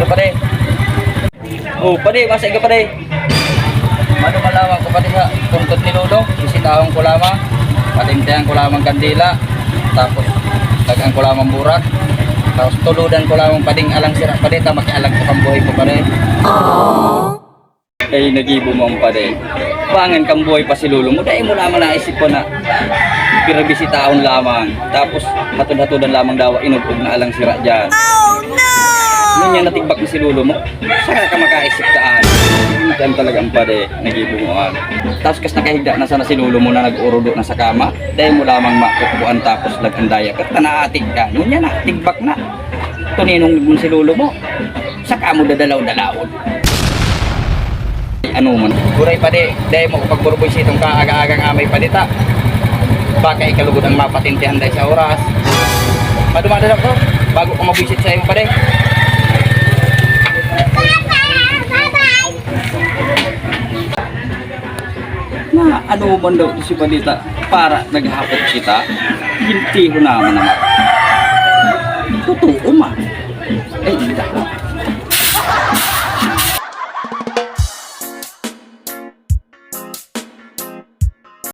Ito pare. Oh, pare, masa ka pare. Mano malaman ko pare sa puntot ni Lolo. Bisitahon ko lamang. Patintihan ko lamang kandila. Tapos tagaan ko lamang burak. Tapos tuludan ko lamang pading alang sira pare. Ta makialag ko kang buhay ko pare. Ay nagibo mo ang pare. Pangan kang buhay pa si Lolo mo. Dahil mo lamang naisip ko na pirabisitahon lamang. Tapos hatod-hatodan lamang daw inugtog na alang sira dyan. Nung yan natigbak na si Lolo mo, saka ka makaisip daan. Diyan talagang pare, nagibumuan. Tapos kas nakahigda na sana si Lolo mo na nag-urudo na sa kama, dahil mo lamang makukuan tapos lagandaya ka, tanaatig ka. Nung yan na, tigbak na. Tuninong mo si Lolo mo, saka mo dadalaw-dalawon. Ano man, buray pare, dahil mo pagburboy sitong kaaga-agang amay padita. Baka ikalugod ang mapatintihan dahil sa oras. Madumadalang ko, bago ko mabisit sa iyo pare. Na ano man daw si Padita para naghapot kita, hindi ko naman. Totoo ma. Eh, hindi